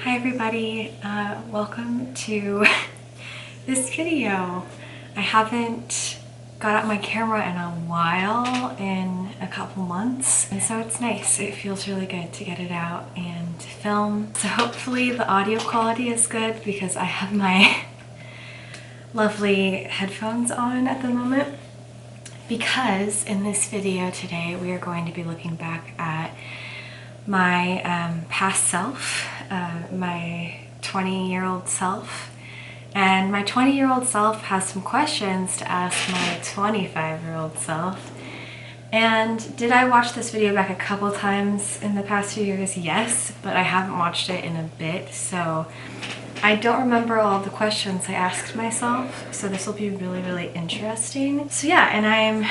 Hi everybody, welcome to this video. I haven't got out my camera in a while, in a couple months, and so it's nice. It feels really good to get it out and film. So hopefully the audio quality is good because I have my lovely headphones on at the moment. Because in this video today we are going to be looking back at my past self, my 20-year-old self. And my 20-year-old self has some questions to ask my 25-year-old self. And did I watch this video back a couple times in the past few years? Yes, but I haven't watched it in a bit, so I don't remember all of the questions I asked myself, so this will be really interesting. So yeah, and I'm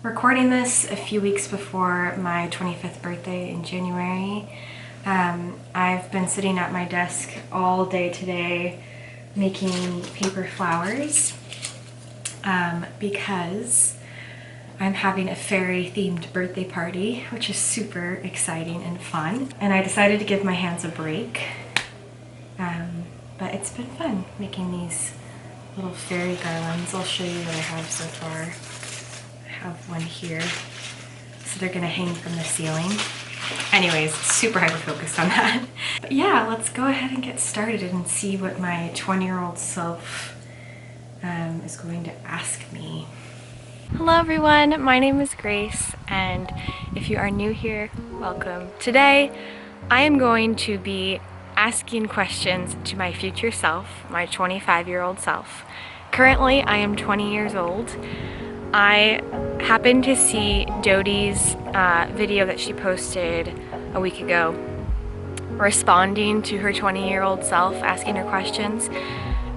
recording this a few weeks before my 25th birthday in January. I've been sitting at my desk all day today making paper flowers because I'm having a fairy themed birthday party, which is super exciting and fun. And I decided to give my hands a break. But it's been fun making these little fairy garlands. I'll show you what I have so far. I have one here. So they're gonna hang from the ceiling. Anyways, super hyper focused on that. But yeah, let's go ahead and get started and see what my 20-year-old self is going to ask me. Hello everyone, my name is Grace, and if you are new here, welcome. Today, I am going to be asking questions to my future self, my 25-year-old self. Currently, I am 20 years old. I happened to see Dodie's video that she posted a week ago, responding to her 20-year-old self, asking her questions,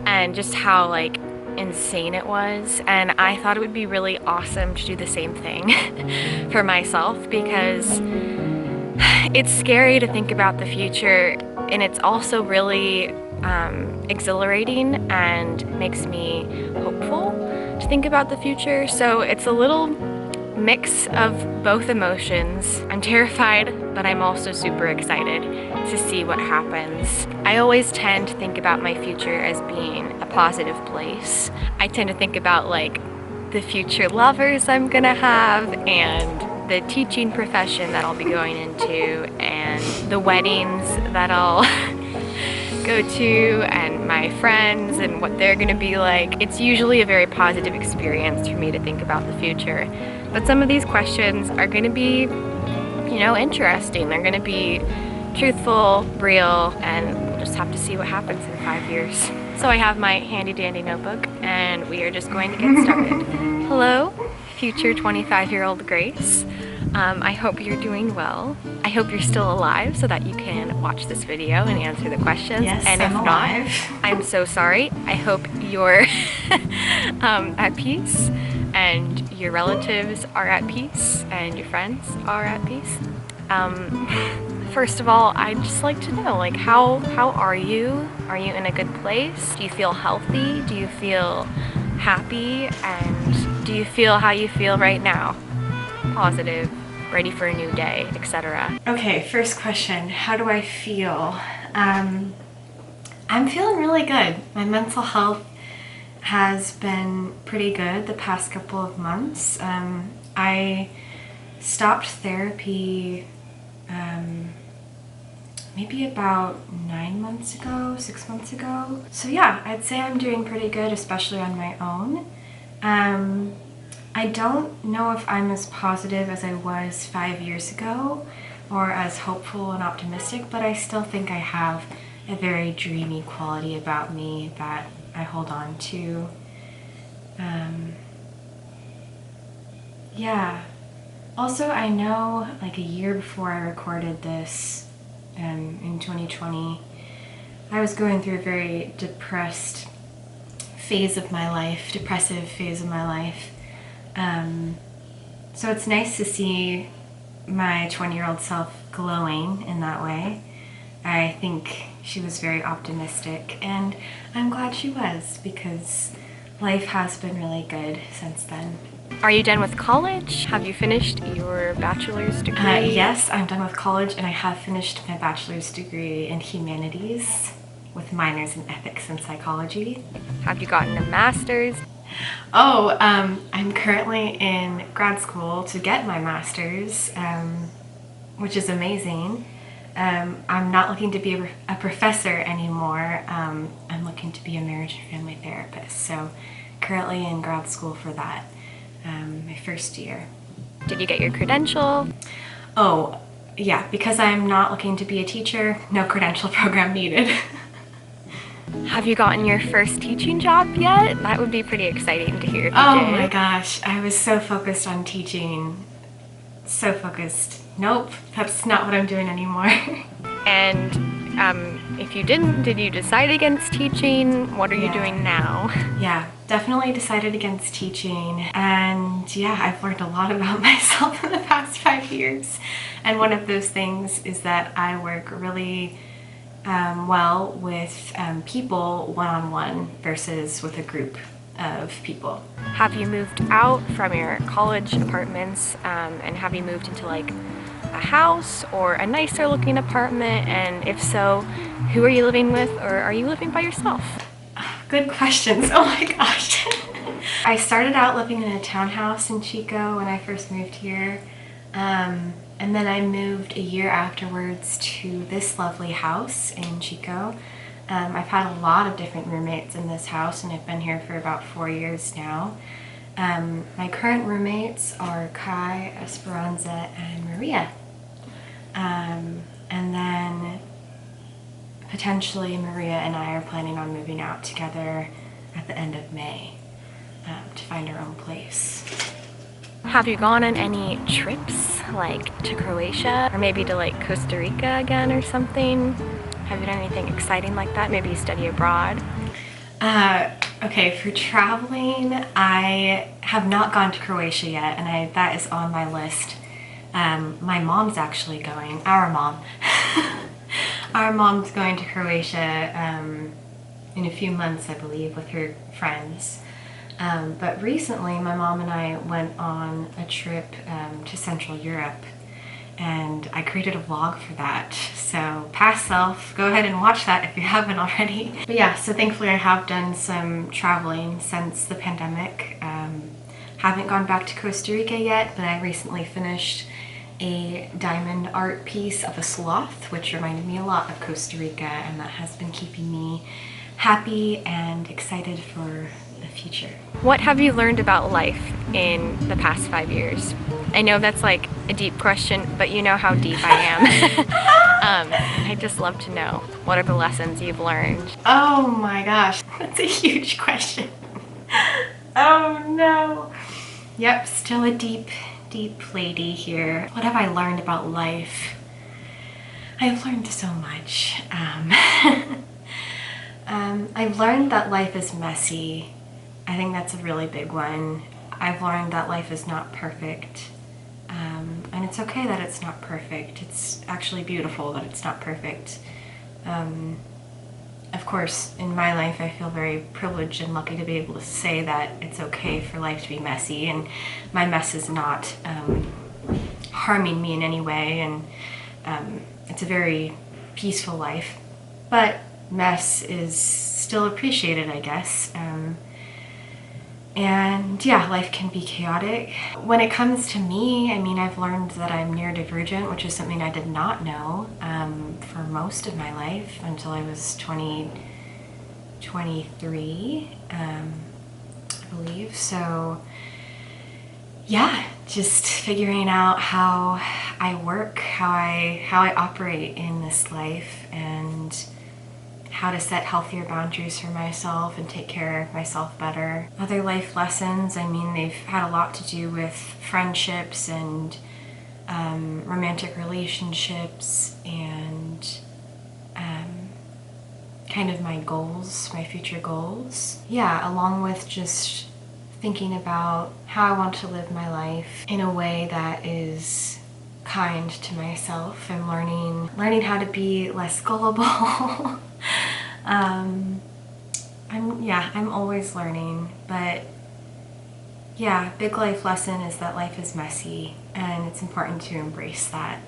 and just how like insane it was. And I thought it would be really awesome to do the same thing for myself, because it's scary to think about the future, and it's also really exhilarating and makes me hopeful to think about the future. So it's a little mix of both emotions. I'm terrified, but I'm also super excited to see what happens. I always tend to think about my future as being a positive place. I tend to think about like the future lovers I'm gonna have, and the teaching profession that I'll be going into, and the weddings that I'll go to, and my friends and what they're gonna be like. It's usually a very positive experience for me to think about the future. But some of these questions are gonna be, you know, interesting. They're gonna be truthful, real, and we'll just have to see what happens in 5 years. So I have my handy dandy notebook, and we are just going to get started. Hello, future 25-year-old Grace. I hope you're doing well. I hope you're still alive so that you can watch this video and answer the questions. Yes, and if I'm not, alive. I'm so sorry. I hope you're at peace, and your relatives are at peace, and your friends are at peace. First of all, I'd just like to know, like, how are you? Are you in a good place? Do you feel healthy? Do you feel happy? And do you feel how you feel right now? Positive, ready for a new day, etc. Okay, first question, how do I feel? I'm feeling really good. My mental health has been pretty good the past couple of months. I stopped therapy maybe about 9 months ago, 6 months ago. So yeah, I'd say I'm doing pretty good, especially on my own. I don't know if I'm as positive as I was 5 years ago, or as hopeful and optimistic, but I still think I have a very dreamy quality about me that I hold on to. Yeah. Also, I know like a year before I recorded this, in 2020, I was going through a very depressive phase of my life. So it's nice to see my 20-year-old self glowing in that way. I think she was very optimistic, and I'm glad she was, because life has been really good since then. Are you done with college? Have you finished your bachelor's degree? Yes, I'm done with college and I have finished my bachelor's degree in humanities with minors in ethics and psychology. Have you gotten a master's? Oh, I'm currently in grad school to get my master's, which is amazing. I'm not looking to be a professor anymore. I'm looking to be a marriage and family therapist. So currently in grad school for that, my first year. Did you get your credential? Oh, yeah, because I'm not looking to be a teacher, no credential program needed. Have you gotten your first teaching job yet? That would be pretty exciting to hear if you Oh did. my gosh, I was so focused on teaching. So focused. Nope, that's not what I'm doing anymore. And if you didn't, did you decide against teaching? What are you doing now? Yeah, definitely decided against teaching. And yeah, I've learned a lot about myself in the past 5 years. And one of those things is that I work really well with people one-on-one versus with a group of people. Have you moved out from your college apartments and have you moved into like a house or a nicer looking apartment? And if so, who are you living with, or are you living by yourself? Good questions. Oh my gosh. I started out living in a townhouse in Chico when I first moved here. And then I moved a year afterwards to this lovely house in Chico. I've had a lot of different roommates in this house and I've been here for about 4 years now. My current roommates are Kai, Esperanza, and Maria. And then potentially Maria and I are planning on moving out together at the end of May to find our own place. Have you gone on any trips, like to Croatia or maybe to like Costa Rica again or something? Have you done anything exciting like that? Maybe you study abroad? Okay, for traveling, I have not gone to Croatia yet, and that is on my list. My mom's actually going, our mom. Our mom's going to Croatia in a few months, I believe, with her friends. But recently, my mom and I went on a trip to Central Europe, and I created a vlog for that. So past self, go ahead and watch that if you haven't already. But yeah, so thankfully I have done some traveling since the pandemic. Haven't gone back to Costa Rica yet, but I recently finished a diamond art piece of a sloth, which reminded me a lot of Costa Rica, and that has been keeping me happy and excited for the future. What have you learned about life in the past 5 years? I know that's like a deep question, but you know how deep I am. I'd just love to know, what are the lessons you've learned? Oh my gosh, that's a huge question. Oh no. Yep, still a deep lady here. What have I learned about life? I've learned so much. I've learned that life is messy. I think that's a really big one. I've learned that life is not perfect. And it's okay that it's not perfect. It's actually beautiful that it's not perfect. Of course, in my life, I feel very privileged and lucky to be able to say that it's okay for life to be messy, and my mess is not harming me in any way, and it's a very peaceful life. But mess is still appreciated, I guess. And yeah, life can be chaotic. When it comes to me, I mean, I've learned that I'm neurodivergent, which is something I did not know for most of my life until I was 23, I believe. So yeah, just figuring out how I work, how I operate in this life, and how to set healthier boundaries for myself and take care of myself better. Other life lessons, I mean, they've had a lot to do with friendships and romantic relationships and kind of my goals, my future goals. Yeah, along with just thinking about how I want to live my life in a way that is kind to myself. I'm learning how to be less gullible. I'm always learning, but yeah, big life lesson is that life is messy, and it's important to embrace that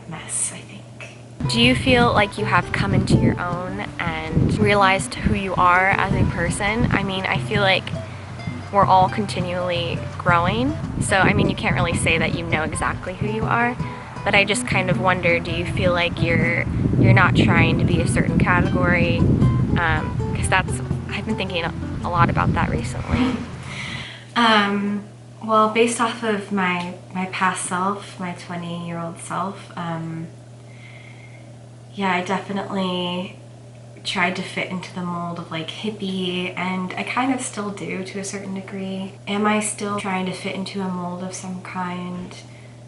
mess, I think. Do you feel like you have come into your own and realized who you are as a person? I mean, I feel like we're all continually growing. So, I mean, you can't really say that you know exactly who you are, but I just kind of wonder, do you feel like you're not trying to be a certain category? Because I've been thinking a lot about that recently. Well, based off of my past self, my 20-year-old self, yeah, I definitely tried to fit into the mold of like hippie, and I kind of still do to a certain degree. Am I still trying to fit into a mold of some kind?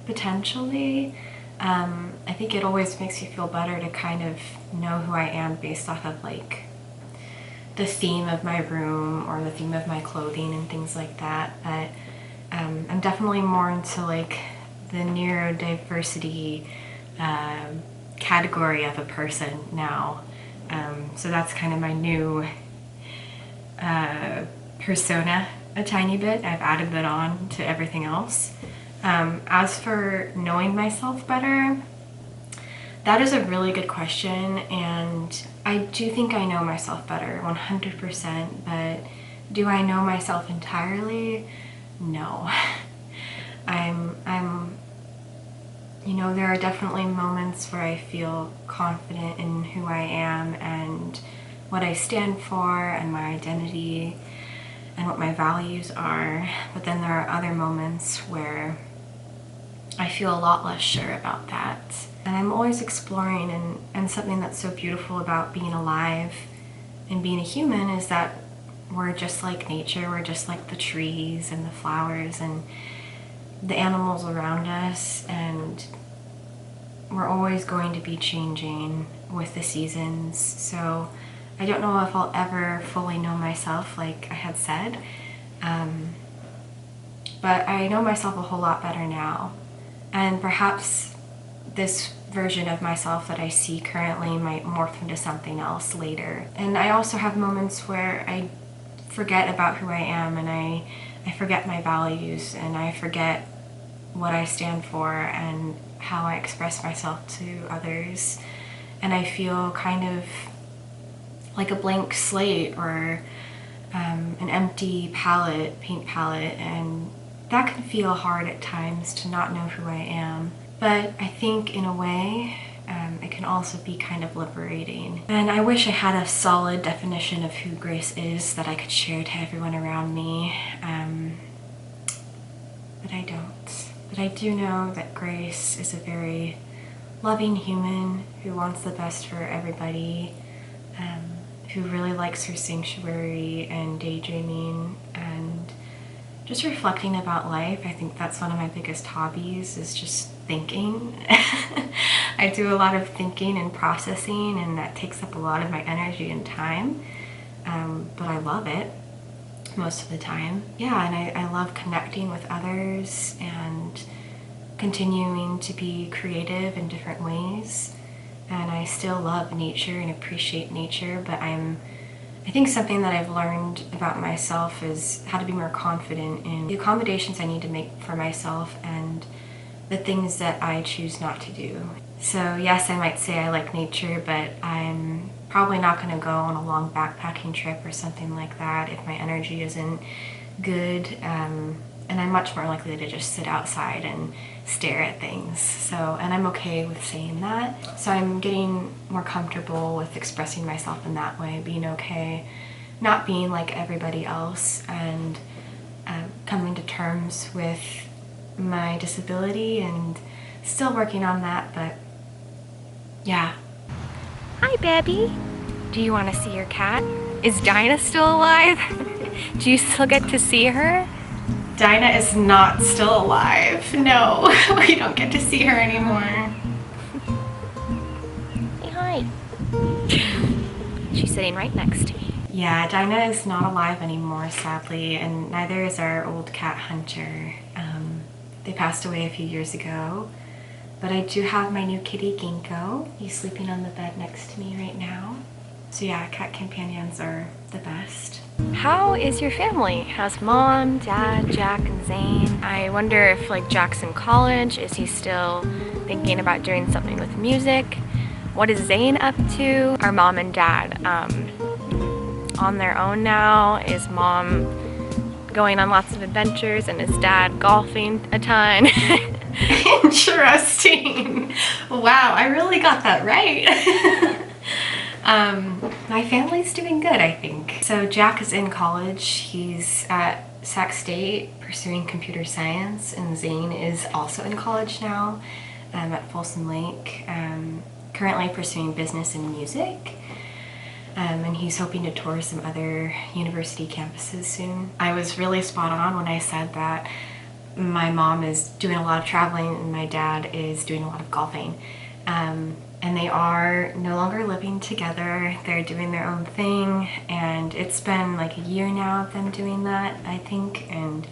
Potentially. I think it always makes you feel better to kind of know who I am based off of like the theme of my room or the theme of my clothing and things like that. But I'm definitely more into like the neurodiversity category of a person now. So that's kind of my new persona a tiny bit. I've added that on to everything else. As for knowing myself better, that is a really good question, and I do think I know myself better 100%, but do I know myself entirely? No. You know, there are definitely moments where I feel confident in who I am and what I stand for and my identity and what my values are, but then there are other moments where I feel a lot less sure about that. And I'm always exploring, and something that's so beautiful about being alive and being a human is that we're just like nature, we're just like the trees and the flowers and the animals around us, and we're always going to be changing with the seasons. So I don't know if I'll ever fully know myself, like I had said, but I know myself a whole lot better now. And perhaps this version of myself that I see currently might morph into something else later. And I also have moments where I forget about who I am, and I forget my values, and I forget what I stand for and how I express myself to others. And I feel kind of like a blank slate or an empty paint palette, and that can feel hard at times to not know who I am. But I think in a way, it can also be kind of liberating. And I wish I had a solid definition of who Grace is that I could share to everyone around me, but I don't. But I do know that Grace is a very loving human who wants the best for everybody, who really likes her sanctuary and daydreaming and just reflecting about life. I think that's one of my biggest hobbies, is just thinking. I do a lot of thinking and processing, and that takes up a lot of my energy and time, but I love it most of the time. Yeah, and I love connecting with others and continuing to be creative in different ways. And I still love nature and appreciate nature, but I think something that I've learned about myself is how to be more confident in the accommodations I need to make for myself and the things that I choose not to do. So yes, I might say I like nature, but I'm probably not going to go on a long backpacking trip or something like that if my energy isn't good, and I'm much more likely to just sit outside and stare at things. So, and I'm okay with saying that. So I'm getting more comfortable with expressing myself in that way, being okay, not being like everybody else, and coming to terms with my disability and still working on that, but yeah. Hi, Baby. Do you want to see your cat? Is Dinah still alive? Do you still get to see her? Dinah is not still alive. No, we don't get to see her anymore. Say hi. She's sitting right next to me. Yeah, Dinah is not alive anymore, sadly, and neither is our old cat Hunter. They passed away a few years ago, but I do have my new kitty Ginkgo. He's sleeping on the bed next to me right now. So yeah, cat companions are the best. How is your family? How's mom, dad, Jack, and Zane? I wonder if like Jack's in college, is he still thinking about doing something with music? What is Zane up to? Are mom and dad on their own now? Is mom going on lots of adventures and is dad golfing a ton? Interesting. Wow, I really got that right. My family's doing good, I think. So Jack is in college. He's at Sac State pursuing computer science, and Zane is also in college now at Folsom Lake, currently pursuing business and music. And he's hoping to tour some other university campuses soon. I was really spot on when I said that my mom is doing a lot of traveling and my dad is doing a lot of golfing. And they are no longer living together. They're doing their own thing, and it's been like a year now of them doing that, I think, and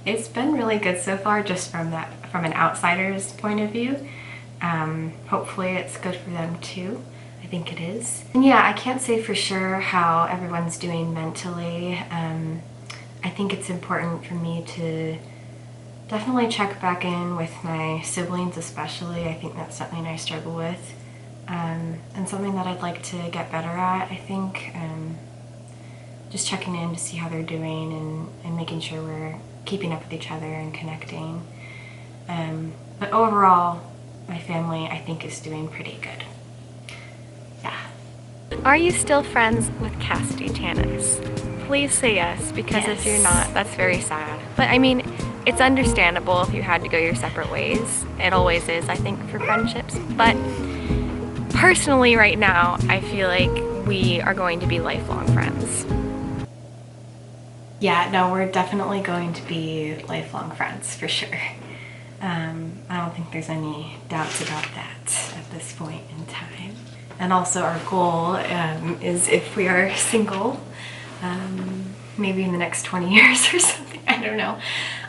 it's been really good so far, just from an outsider's point of view. Hopefully it's good for them too. I think it is. And yeah, I can't say for sure how everyone's doing mentally. I think it's important for me to definitely check back in with my siblings especially. I think that's something I struggle with. And something that I'd like to get better at, I think. Just checking in to see how they're doing and making sure we're keeping up with each other and connecting. But overall, my family, I think, is doing pretty good. Yeah. Are you still friends with Cassidy Tanis? Please say yes, because Yes. if you're not, that's very sad. But I mean, it's understandable if you had to go your separate ways. It always is, I think, for friendships. But personally, right now, I feel like we are going to be lifelong friends. Yeah, no, we're definitely going to be lifelong friends, for sure. I don't think there's any doubts about that at this point in time. And also our goal is, if we are single, maybe in the next 20 years or something, I don't know.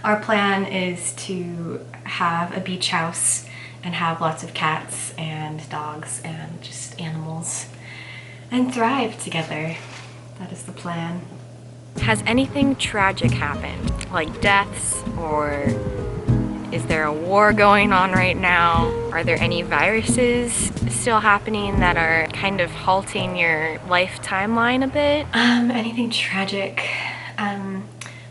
Our plan is to have a beach house and have lots of cats and dogs and just animals and thrive together. That is the plan. Has anything tragic happened? Like deaths, or is there a war going on right now? Are there any viruses still happening that are kind of halting your life timeline a bit? Anything tragic?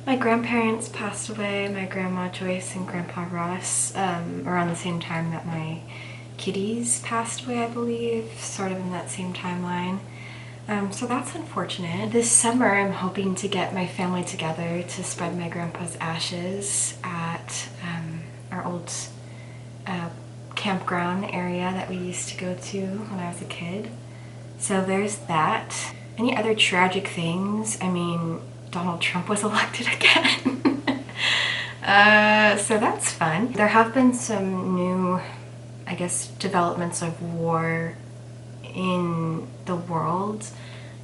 My grandparents passed away, my grandma Joyce and grandpa Ross, around the same time that my kitties passed away, I believe, sort of in that same timeline. So that's unfortunate. This summer I'm hoping to get my family together to spread my grandpa's ashes at our old campground area that we used to go to when I was a kid. So there's that. Any other tragic things? I mean, Donald Trump was elected again. So that's fun. There have been some new, I guess, developments of war in the world,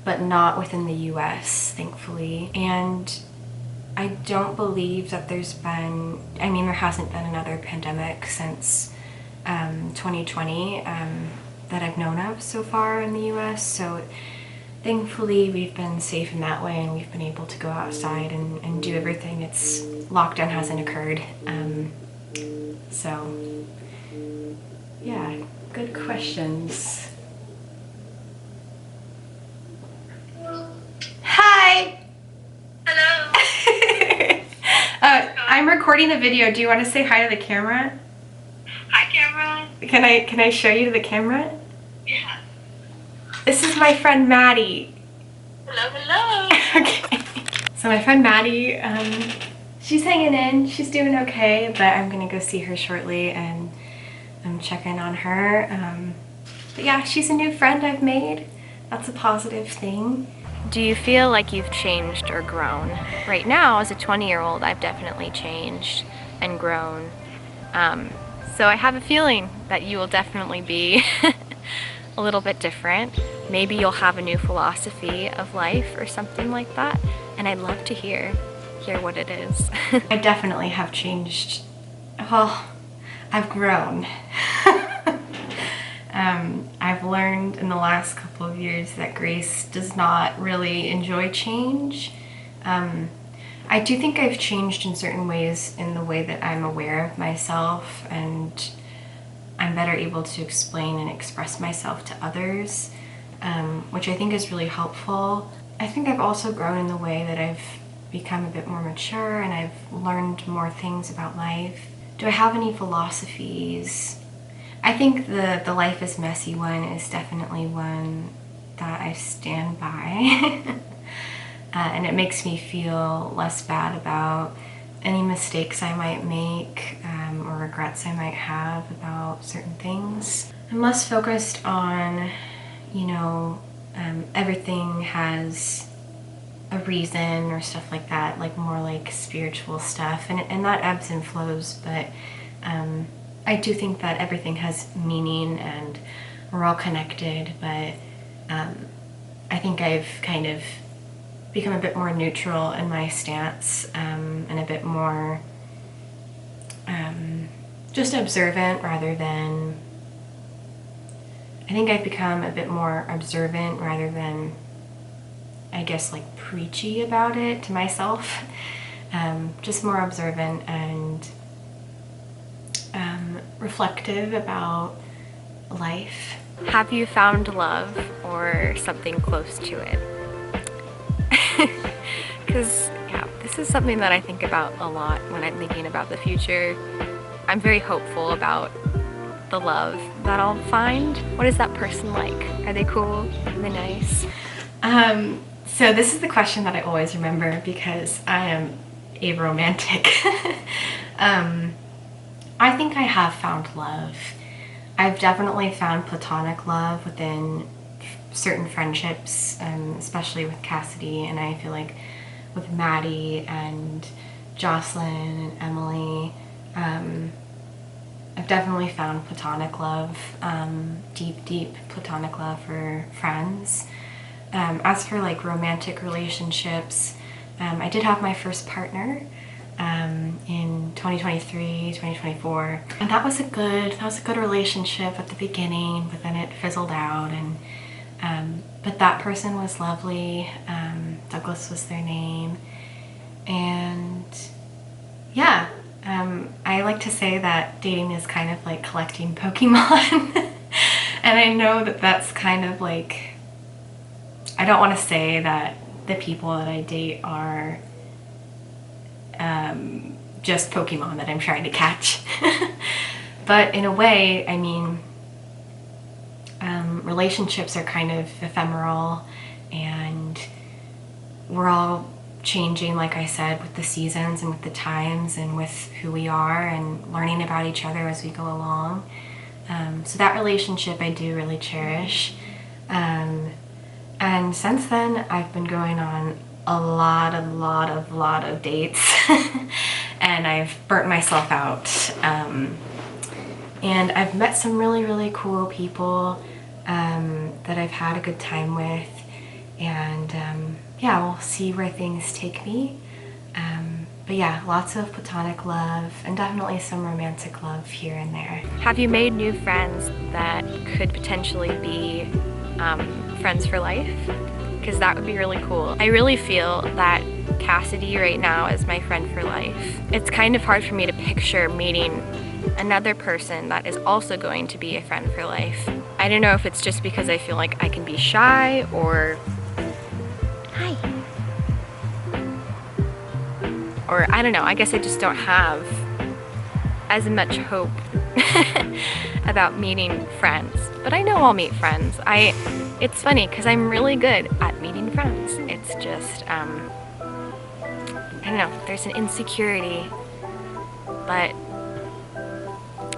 but not within the US, thankfully. And I don't believe that there hasn't been another pandemic since 2020 that I've known of so far in the US. So thankfully we've been safe in that way, and we've been able to go outside and do everything. Lockdown hasn't occurred. So yeah, good questions. Hi! Hello. I'm recording a video. Do you want to say hi to the camera? Hi, camera. Can I show you to the camera? Yeah. This is my friend Maddie. Hello, hello. Okay. So my friend Maddie, she's hanging in. She's doing okay, but I'm gonna go see her shortly and check in on her. But yeah, she's a new friend I've made. That's a positive thing. Do you feel like you've changed or grown? Right now, as a 20-year-old, I've definitely changed and grown. So I have a feeling that you will definitely be a little bit different. Maybe you'll have a new philosophy of life or something like that, and I'd love to hear what it is. I definitely have changed. Well, I've grown. I've learned in the last couple of years that Grace does not really enjoy change. I do think I've changed in certain ways in the way that I'm aware of myself, and I'm better able to explain and express myself to others, which I think is really helpful. I think I've also grown in the way that I've become a bit more mature and I've learned more things about life. Do I have any philosophies? I think the life is messy one is definitely one that I stand by. And it makes me feel less bad about any mistakes I might make or regrets I might have about certain things. I'm less focused on, you know, everything has a reason or stuff like that, like more like spiritual stuff, and that ebbs and flows, but I do think that everything has meaning and we're all connected, but I think I've kind of become a bit more neutral in my stance, and a bit more just observant rather than, I think I've become a bit more observant rather than, I guess, like preachy about it to myself. Just more observant and reflective about life. Have you found love or something close to it? Because, yeah, this is something that I think about a lot when I'm thinking about the future. I'm very hopeful about the love that I'll find. What is that person like? Are they cool? Are they nice? So this is the question that I always remember because I am a romantic. I think I have found love. I've definitely found platonic love within certain friendships, especially with Cassidy, and I feel like with Maddie and Jocelyn and Emily, I've definitely found platonic love, deep platonic love for friends. As for like romantic relationships, I did have my first partner in 2023, 2024, and that was a good relationship at the beginning, but then it fizzled out, and but that person was lovely. Douglas was their name, and yeah, I like to say that dating is kind of like collecting Pokemon. And I know that that's kind of like, I don't want to say that the people that I date are just Pokemon that I'm trying to catch. But in a way, I mean, relationships are kind of ephemeral, and we're all changing, like I said, with the seasons and with the times and with who we are and learning about each other as we go along. So that relationship I do really cherish. And since then, I've been going on a lot of dates. And I've burnt myself out. And I've met some really cool people that I've had a good time with. And yeah, we'll see where things take me. But yeah, lots of platonic love and definitely some romantic love here and there. Have you made new friends that could potentially be friends for life? Because that would be really cool. I really feel that Cassidy right now is my friend for life. It's kind of hard for me to picture meeting another person that is also going to be a friend for life. I don't know if it's just because I feel like I can be shy, or I don't know, I guess I just don't have as much hope about meeting friends. But I know I'll meet friends. It's funny because I'm really good at meeting friends. It's just, I don't know, there's an insecurity, but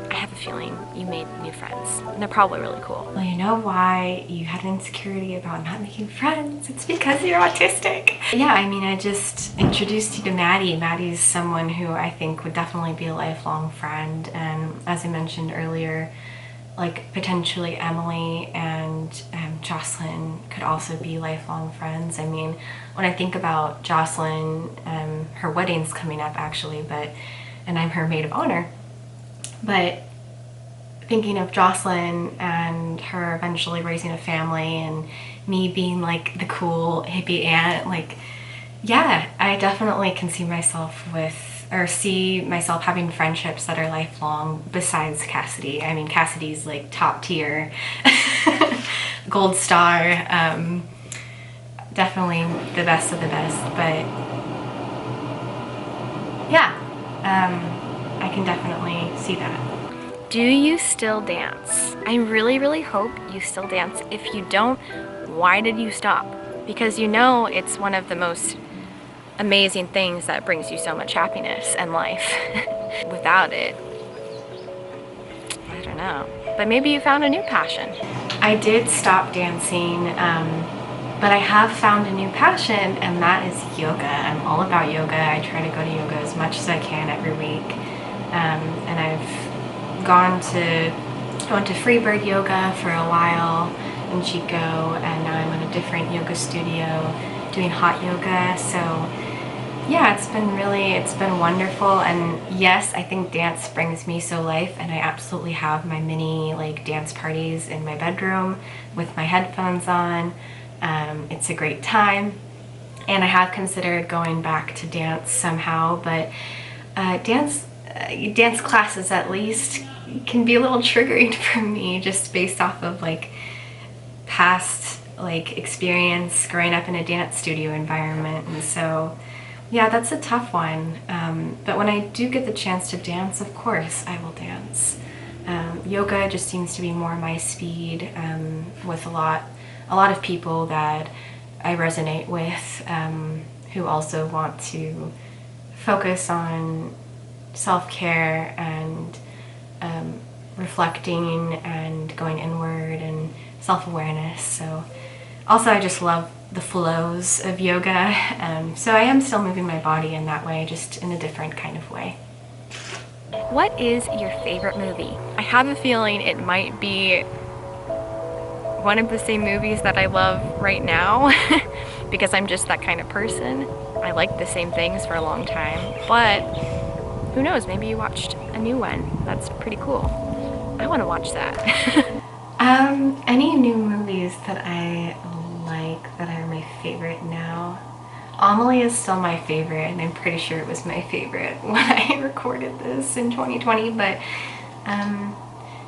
I have a feeling you made new friends, and they're probably really cool. Well, you know why you had an insecurity about not making friends? It's because you're autistic. Yeah, I mean, I just introduced you to Maddie. Maddie's someone who I think would definitely be a lifelong friend, and as I mentioned earlier, like potentially Emily and Jocelyn could also be lifelong friends. I mean, when I think about Jocelyn, her wedding's coming up actually, and I'm her maid of honor. But thinking of Jocelyn and her eventually raising a family and me being like the cool hippie aunt, like, yeah, I definitely can see myself see myself having friendships that are lifelong besides Cassidy. I mean, Cassidy's like top tier, gold star, definitely the best of the best, but yeah, I can definitely see that. Do you still dance? I really, really hope you still dance. If you don't, why did you stop? Because you know it's one of the most amazing things that brings you so much happiness and life. Without it, I don't know. But maybe you found a new passion. I did stop dancing, but I have found a new passion, and that is yoga. I'm all about yoga. I try to go to yoga as much as I can every week. And I've gone to Freebird Yoga for a while in Chico, and now I'm in a different yoga studio doing hot yoga. So yeah, it's been wonderful. And yes, I think dance brings me so life, and I absolutely have my mini like dance parties in my bedroom with my headphones on. It's a great time, and I have considered going back to dance somehow, but dance classes at least can be a little triggering for me, just based off of like past like experience growing up in a dance studio environment. And so yeah, that's a tough one, but when I do get the chance to dance, of course I will dance. Yoga just seems to be more my speed, with a lot of people that I resonate with, who also want to focus on self-care and reflecting and going inward and self-awareness. So also I just love the flows of yoga, so I am still moving my body in that way, just in a different kind of way. What is your favorite movie? I have a feeling it might be one of the same movies that I love right now because I'm just that kind of person. I like the same things for a long time, but who knows, maybe you watched a new one. That's pretty cool. I want to watch that. Any new movies that I like that are my favorite now? Amelie is still my favorite, and I'm pretty sure it was my favorite when I recorded this in 2020, but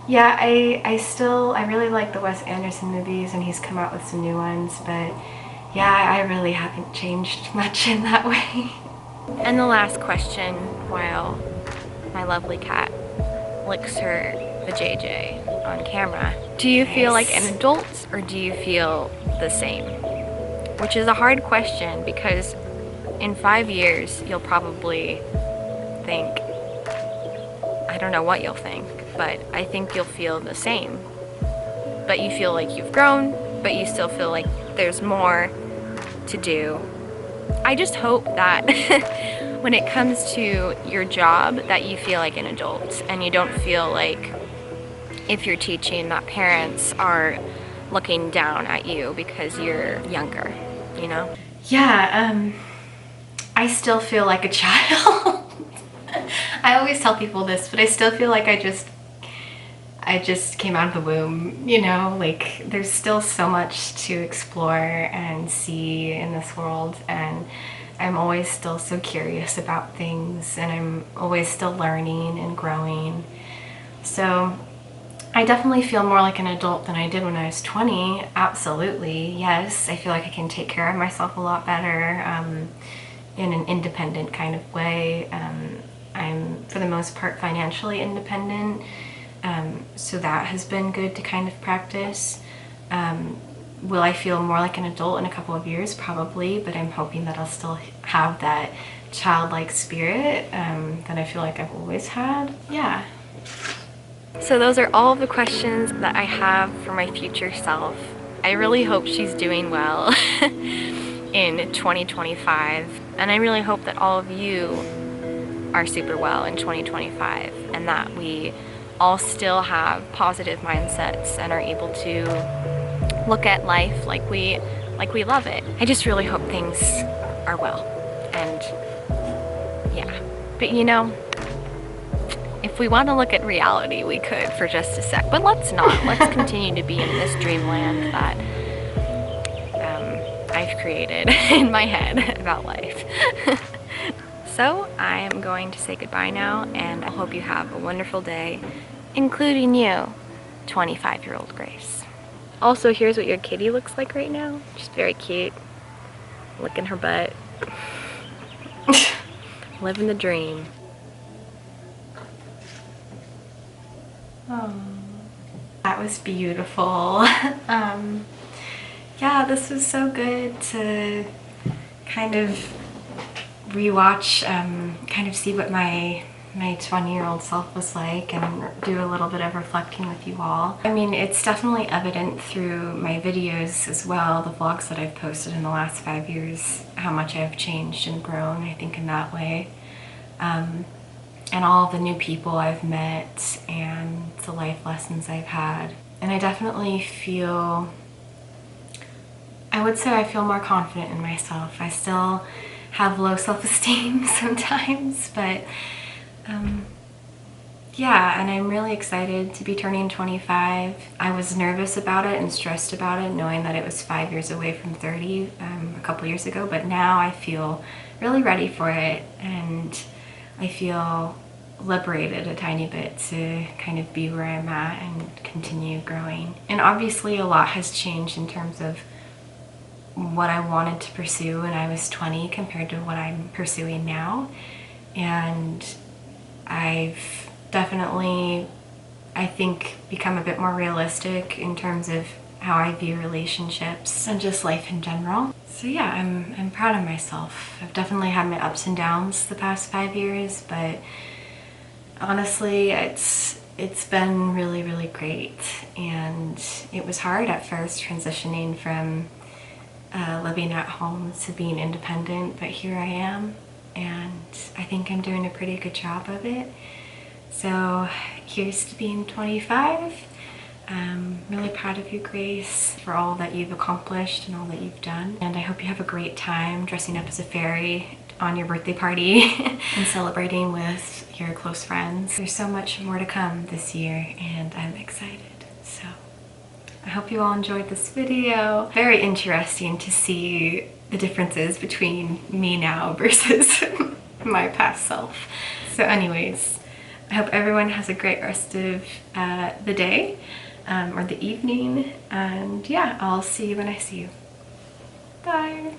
yeah, I really like the Wes Anderson movies, and he's come out with some new ones, but yeah, I really haven't changed much in that way. And the last question, while my lovely cat licks her vajayjay on camera, do you feel like an adult or do you feel the same? Which is a hard question, because in 5 years you'll probably think, I don't know what you'll think, but I think you'll feel the same. But you feel like you've grown, but you still feel like there's more to do. I just hope that when it comes to your job that you feel like an adult, and you don't feel like, if you're teaching, that parents are looking down at you because you're younger, you know? Yeah, I still feel like a child. I always tell people this, but I still feel like I just came out of the womb, you know? Like, there's still so much to explore and see in this world, and I'm always still so curious about things, and I'm always still learning and growing. So I definitely feel more like an adult than I did when I was 20, absolutely, yes. I feel like I can take care of myself a lot better, in an independent kind of way. I'm, for the most part, financially independent, so that has been good to kind of practice. Will I feel more like an adult in a couple of years? Probably, but I'm hoping that I'll still have that childlike spirit that I feel like I've always had. Yeah. So those are all of the questions that I have for my future self. I really hope she's doing well in 2025, and I really hope that all of you are super well in 2025, and that we all still have positive mindsets and are able to look at life like we love it. I just really hope things are well, and yeah. But you know, If we want to look at reality, we could for just a sec, but let's not. Let's continue to be in this dreamland that I've created in my head about life. So I am going to say goodbye now, and I hope you have a wonderful day, including you, 25-year-old Grace. Also, here's what your kitty looks like right now. She's very cute, licking her butt, living the dream. Oh, that was beautiful. Yeah, this was so good to kind of rewatch, kind of see what my 20-year-old self was like and do a little bit of reflecting with you all. I mean, it's definitely evident through my videos as well, the vlogs that I've posted in the last 5 years, how much I've changed and grown, I think, in that way. And all the new people I've met and the life lessons I've had. And I definitely feel, I would say I feel more confident in myself. I still have low self-esteem sometimes, but yeah, and I'm really excited to be turning 25. I was nervous about it and stressed about it, knowing that it was 5 years away from 30 a couple years ago, but now I feel really ready for it, and I feel liberated a tiny bit to kind of be where I'm at and continue growing. And obviously a lot has changed in terms of what I wanted to pursue when I was 20 compared to what I'm pursuing now. And I've definitely, I think, become a bit more realistic in terms of how I view relationships and just life in general. So yeah, I'm proud of myself. I've definitely had my ups and downs the past 5 years, but honestly, it's been really, really great. And it was hard at first transitioning from living at home to being independent, but here I am, and I think I'm doing a pretty good job of it. So here's to being 25. I'm really proud of you, Grace, for all that you've accomplished and all that you've done. And I hope you have a great time dressing up as a fairy on your birthday party and celebrating with your close friends. There's so much more to come this year, and I'm excited. So I hope you all enjoyed this video. Very interesting to see the differences between me now versus my past self. So anyways, I hope everyone has a great rest of the day or the evening, and yeah, I'll see you when I see you. Bye.